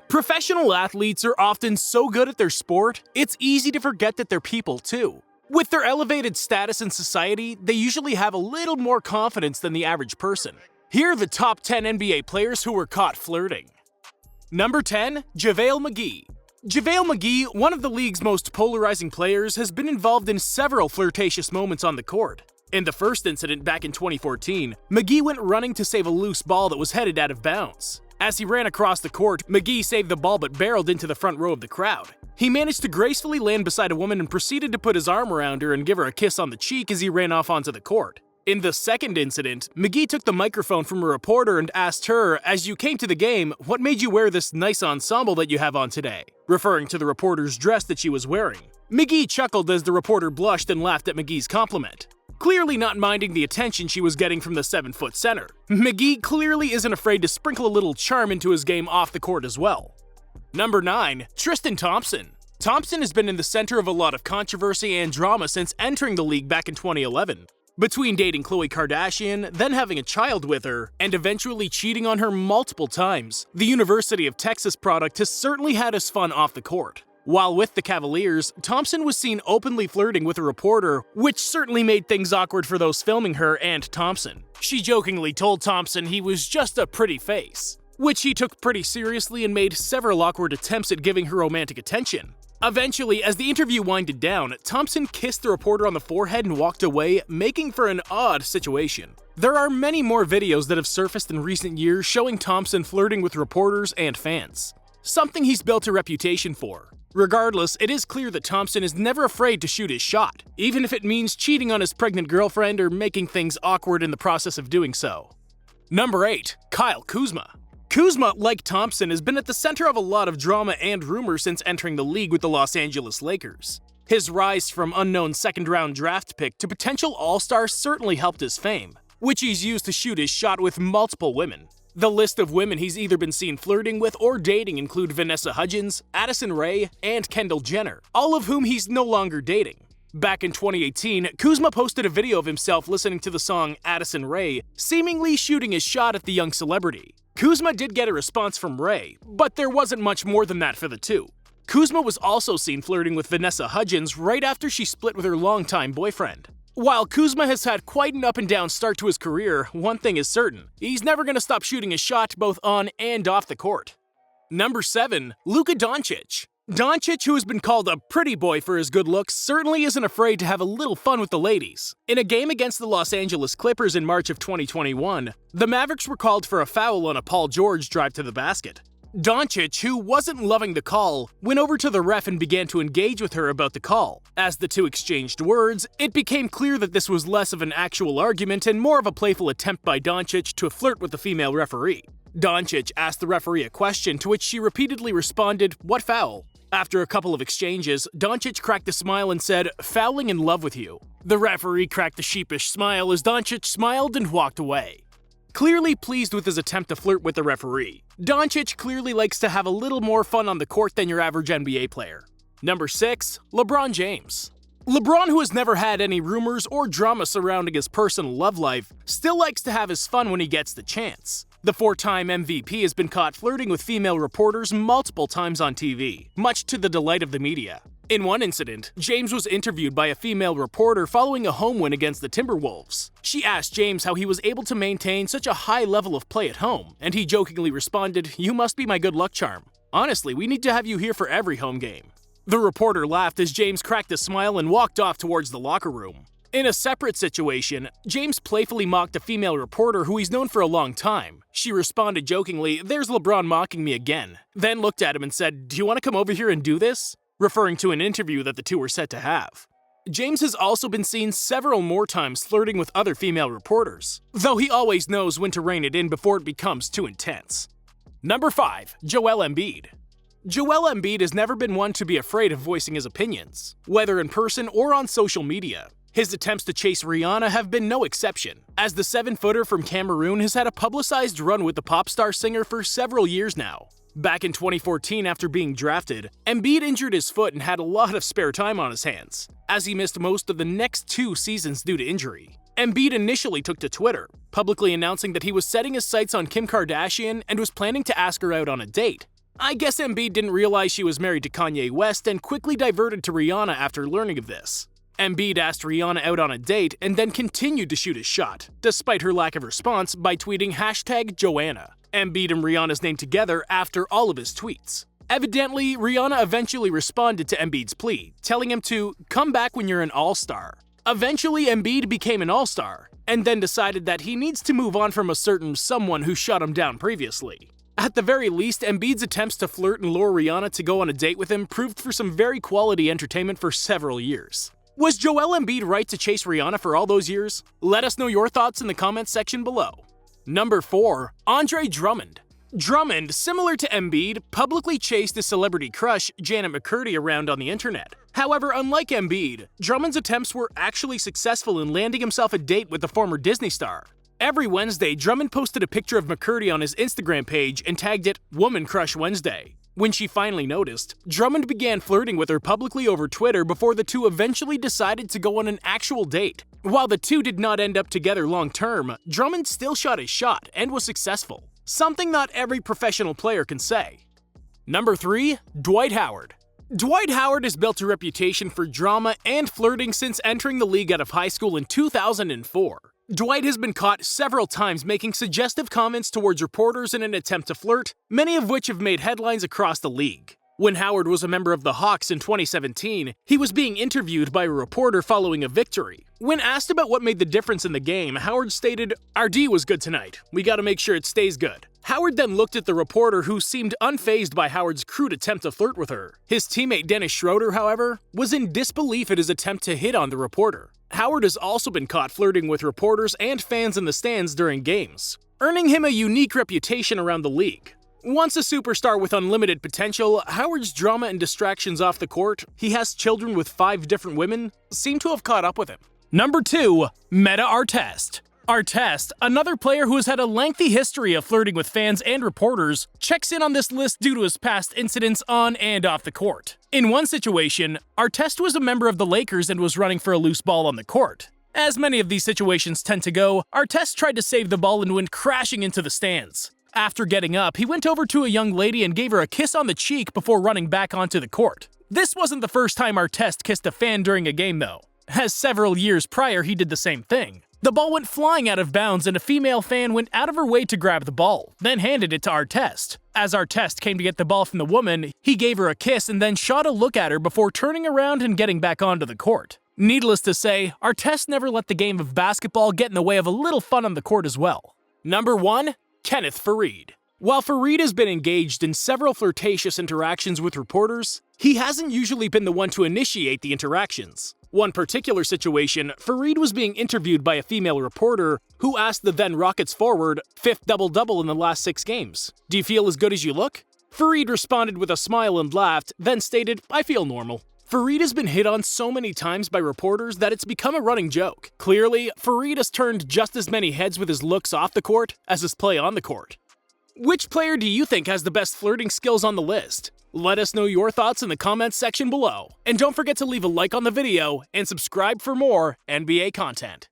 Professional athletes are often so good at their sport, it's easy to forget that they're people too. With their elevated status in society, they usually have a little more confidence than the average person. Here are the top 10 NBA players who were caught flirting. Number 10. JAVALE McGee. JAVALE McGee, one of the league's most polarizing players, has been involved in several flirtatious moments on the court. In the first incident back in 2014, McGee went running to save a loose ball that was headed out of bounds. As he ran across the court, McGee saved the ball but barreled into the front row of the crowd. He managed to gracefully land beside a woman and proceeded to put his arm around her and give her a kiss on the cheek as he ran off onto the court. In the second incident, McGee took the microphone from a reporter and asked her, "As you came to the game, what made you wear this nice ensemble that you have on today?" referring to the reporter's dress that she was wearing. McGee chuckled as the reporter blushed and laughed at McGee's compliment, clearly not minding the attention she was getting from the 7-foot center. McGee clearly isn't afraid to sprinkle a little charm into his game off the court as well. Number 9. TRISTAN Thompson. Thompson has been in the center of a lot of controversy and drama since entering the league back in 2011. Between dating Khloe Kardashian, then having a child with her, and eventually cheating on her multiple times, the University of Texas product has certainly had his fun off the court. While with the Cavaliers, Thompson was seen openly flirting with a reporter, which certainly made things awkward for those filming her and Thompson. She jokingly told Thompson he was just a pretty face, which he took pretty seriously and made several awkward attempts at giving her romantic attention. Eventually, as the interview winded down, Thompson kissed the reporter on the forehead and walked away, making for an odd situation. There are many more videos that have surfaced in recent years showing Thompson flirting with reporters and fans, something he's built a reputation for. Regardless, it is clear that Thompson is never afraid to shoot his shot, even if it means cheating on his pregnant girlfriend or making things awkward in the process of doing so. Number 8. KUZMA. KUZMA, like Thompson, has been at the center of a lot of drama and rumors since entering the league with the Los Angeles Lakers. His rise from unknown second-round draft pick to potential all-star certainly helped his fame, which he's used to shoot his shot with multiple women. The list of women he's either been seen flirting with or dating include Vanessa Hudgens, Addison Rae, and Kendall Jenner, all of whom he's no longer dating. Back in 2018, KUZMA posted a video of himself listening to the song Addison Rae, seemingly shooting his shot at the young celebrity. KUZMA did get a response from Rae, but there wasn't much more than that for the two. KUZMA was also seen flirting with Vanessa Hudgens right after she split with her longtime boyfriend. While KUZMA has had quite an up-and-down start to his career, one thing is certain: he's never going to stop shooting his shot both on and off the court. Number 7. Luka Doncic. Doncic, who has been called a pretty boy for his good looks, certainly isn't afraid to have a little fun with the ladies. In a game against the Los Angeles Clippers in March of 2021, the Mavericks were called for a foul on a Paul George drive to the basket. Doncic, who wasn't loving the call, went over to the ref and began to engage with her about the call. As the two exchanged words, it became clear that this was less of an actual argument and more of a playful attempt by Doncic to flirt with the female referee. Doncic asked the referee a question, to which she repeatedly responded, "What foul?" After a couple of exchanges, Doncic cracked a smile and said, "Fouling in love with you." The referee cracked a sheepish smile as Doncic smiled and walked away. Clearly pleased with his attempt to flirt with the referee, Doncic clearly likes to have a little more fun on the court than your average NBA player. Number 6. LeBron James. LeBron, who has never had any rumors or drama surrounding his personal love life, still likes to have his fun when he gets the chance. The 4-time MVP has been caught flirting with female reporters multiple times on TV, much to the delight of the media. In one incident, James was interviewed by a female reporter following a home win against the Timberwolves. She asked James how he was able to maintain such a high level of play at home, and he jokingly responded, "You must be my good luck charm. Honestly, we need to have you here for every home game." The reporter laughed as James cracked a smile and walked off towards the locker room. In a separate situation, James playfully mocked a female reporter who he's known for a long time. She responded jokingly, "There's LeBron mocking me again," then looked at him and said, "Do you want to come over here and do this?" referring to an interview that the two were set to have. James has also been seen several more times flirting with other female reporters, though he always knows when to rein it in before it becomes too intense. Number 5. Joel Embiid. Joel Embiid has never been one to be afraid of voicing his opinions, whether in person or on social media. His attempts to chase Rihanna have been no exception, as the 7-footer from Cameroon has had a publicized run with the pop star singer for several years now. Back in 2014, after being drafted, Embiid injured his foot and had a lot of spare time on his hands, as he missed most of the next 2 seasons due to injury. Embiid initially took to Twitter, publicly announcing that he was setting his sights on Kim Kardashian and was planning to ask her out on a date. I guess Embiid didn't realize she was married to Kanye West and quickly diverted to Rihanna after learning of this. Embiid asked Rihanna out on a date and then continued to shoot his shot, despite her lack of response, by tweeting #Joanna, Embiid and Rihanna's name together after all of his tweets. Evidently, Rihanna eventually responded to Embiid's plea, telling him to come back when you're an all-star. Eventually, Embiid became an all-star, and then decided that he needs to move on from a certain someone who shut him down previously. At the very least, Embiid's attempts to flirt and lure Rihanna to go on a date with him proved for some very quality entertainment for several years. Was Joel Embiid right to chase Rihanna for all those years? Let us know your thoughts in the comments section below. Number 4. Andre Drummond. Drummond, similar to Embiid, publicly chased his celebrity crush, Janet McCurdy, around on the internet. However, unlike Embiid, Drummond's attempts were actually successful in landing himself a date with the former Disney star. Every Wednesday, Drummond posted a picture of McCurdy on his Instagram page and tagged it Woman Crush Wednesday. When she finally noticed, Drummond began flirting with her publicly over Twitter before the two eventually decided to go on an actual date. While the two did not end up together long term, Drummond still shot his shot and was successful. Something not every professional player can say. Number 3. Dwight Howard. Dwight Howard has built a reputation for drama and flirting since entering the league out of high school in 2004. Dwight has been caught several times making suggestive comments towards reporters in an attempt to flirt, many of which have made headlines across the league. When Howard was a member of the Hawks in 2017, he was being interviewed by a reporter following a victory. When asked about what made the difference in the game, Howard stated, "Our D was good tonight. We gotta make sure it stays good." Howard then looked at the reporter, who seemed unfazed by Howard's crude attempt to flirt with her. His teammate Dennis Schroeder, however, was in disbelief at his attempt to hit on the reporter. Howard has also been caught flirting with reporters and fans in the stands during games, earning him a unique reputation around the league. Once a superstar with unlimited potential, Howard's drama and distractions off the court, he has children with 5 different women, seem to have caught up with him. Number 2. Meta Artest. Artest, another player who has had a lengthy history of flirting with fans and reporters, checks in on this list due to his past incidents on and off the court. In one situation, Artest was a member of the Lakers and was running for a loose ball on the court. As many of these situations tend to go, Artest tried to save the ball and went crashing into the stands. After getting up, he went over to a young lady and gave her a kiss on the cheek before running back onto the court. This wasn't the first time Artest kissed a fan during a game though, as several years prior he did the same thing. The ball went flying out of bounds and a female fan went out of her way to grab the ball, then handed it to Artest. As Artest came to get the ball from the woman, he gave her a kiss and then shot a look at her before turning around and getting back onto the court. Needless to say, Artest never let the game of basketball get in the way of a little fun on the court as well. Number 1. KENNETH FARIED. While FARIED has been engaged in several flirtatious interactions with reporters, he hasn't usually been the one to initiate the interactions. One particular situation, FARIED was being interviewed by a female reporter who asked the then Rockets forward, 5th double-double in the last 6 games. Do you feel as good as you look? FARIED responded with a smile and laughed, then stated, I feel normal. FARIED has been hit on so many times by reporters that it's become a running joke. Clearly, FARIED has turned just as many heads with his looks off the court as his play on the court. Which player do you think has the best flirting skills on the list? Let us know your thoughts in the comments section below. And don't forget to leave a like on the video and subscribe for more NBA content.